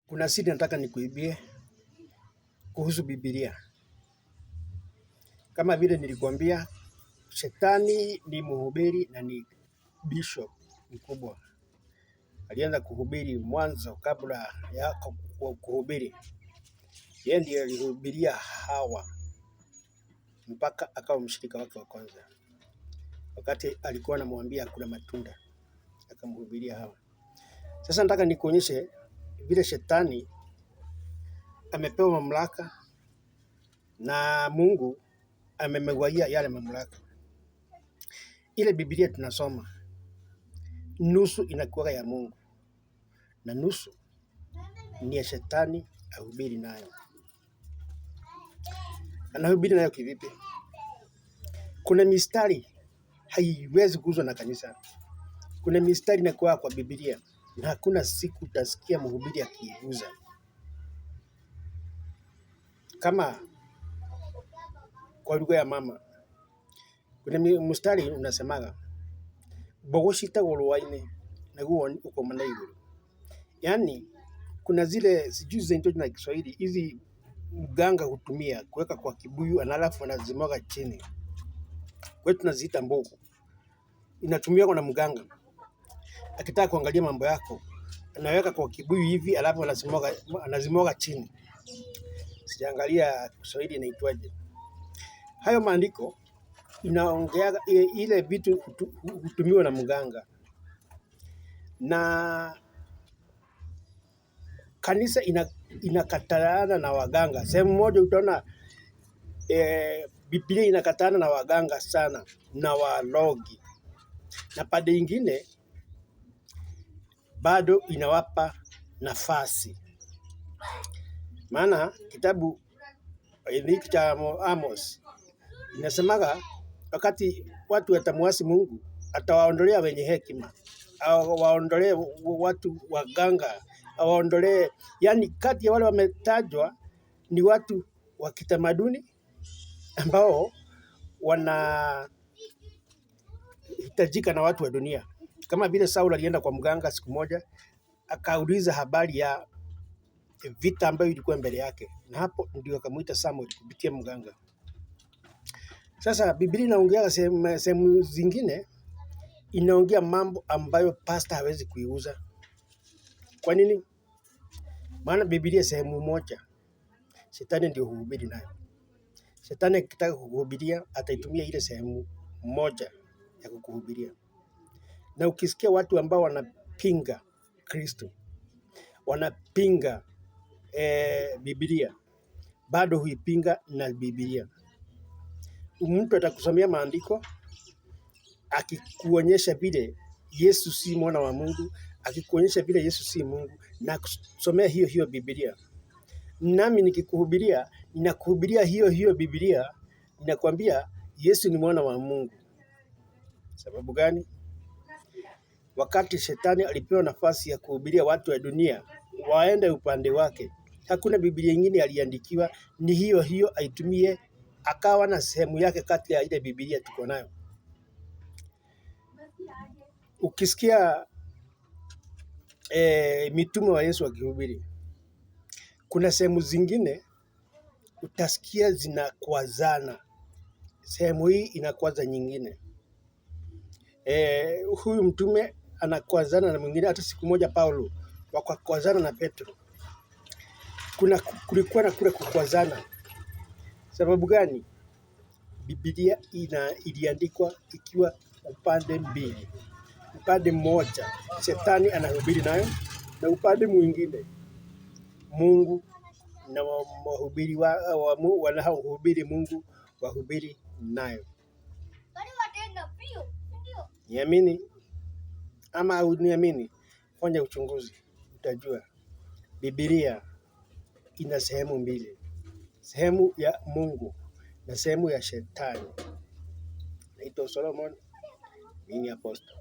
Kuna siri nataka nikuibie kuhusu Biblia. Kama vile nilikwambia, Shetani ni mhubiri na ni bishop mkubwa. Alianza kuhubiri mwanzo kabla ya kuhubiri. Yeye ndiye alihubiria Hawa mpaka akawa mshirika wake wa kwanza. Wakati alikuwa anamwambia kuna matunda, akamhubiria Hawa. Sasa nataka nikuonyeshe vile Shetani amepewa mamlaka na Mungu amemegawia yale mamlaka. Ile Biblia tunasoma nusu inakuwa ya Mungu na nusu ni ya Shetani ahubiri nayo. Anahubiri nayo kivipi? Kuna mistari haiwezi kuguzwa na kanisa. Kuna mistari inakuwa kwa Biblia na hakuna siku utasikia mhubiri akiiguza. Kama kwa lugha ya mama, kuna mstari unasemaga bogoshita goluwaine na guo uko manaigu. Yaani kuna zile sijui zinaitwa na Kiswahili hizi mganga hutumia kuweka kwa kibuyu alafu anazimwaga chini. Kwetu tunaziita mbogo. Inatumia na mganga. Akitaka kuangalia mambo yako, anaweka kwa kibuyu hivi alafu anazimwaga chini. Sijaangalia Kiswahili inaitwaje. Hayo maandiko inaongea ile vitu hutumiwa na mganga. Na kanisa inakatana na waganga. Sehemu moja utaona Biblia inakatana na waganga sana na walogi. Na pande ingine bado inawapa nafasi. Maana kitabu hiki cha Amos inasemaga wakati watu watamuasi Mungu atawaondolea wenye hekima, au waondolee watu waganga, au waondolee, yani kati ya wale wametajwa ni watu wa kitamaduni ambao wanahitajika na watu wa dunia. Kama vile Saul alienda kwa mganga siku moja akauliza habari ya vita ambayo ilikuwa mbele yake, na hapo ndio akamuita Samuel kupitia mganga. Sasa Biblia inaongea sehemu zingine inaongea mambo ambayo pastor hawezi kuiuza. Kwa nini? Maana Biblia sehemu moja Shetani ndio huhubiri nayo. Shetani akitaka kukuhubiria ataitumia ile sehemu moja ya kukuhubiria. Na ukisikia watu ambao wanapinga Kristo, wanapinga Biblia, bado huipinga na Biblia. Mtu atakusomea maandiko akikuonyesha vile Yesu si mwana wa Mungu, akikuonyesha vile Yesu si Mungu, na kusomea hiyo Biblia. Nami nikikuhubiria, ninakuhubiria hiyo Biblia, ninakwambia Yesu ni mwana wa Mungu. Sababu gani? Wakati Shetani alipewa nafasi ya kuhubiria watu wa dunia waende upande wake, hakuna Biblia nyingine aliandikiwa, ni hiyo aitumie, akawa na sehemu yake kati ya ile Biblia tuko nayo. Ukisikia mitume wa Yesu wakihubiri, kuna sehemu zingine utasikia zinakwazana. Sehemu hii inakwaza nyingine. Huyu mtume anakwazana na mwingine. Hata siku moja Paulo wakakwazana na Petro. Kulikuwa na kule kukwazana. Sababu gani? Biblia iliandikwa ikiwa upande mbili. Upande mmoja Shetani anahubiri nayo, na upande mwingine Mungu na wahubiri wanaohubiri Mungu wahubiri nayo. Niamini ama uniamini, fanya uchunguzi, utajua Biblia ina sehemu mbili, sehemu ya Mungu na sehemu ya Shetani. Naitwa Solomon, mimi apostle.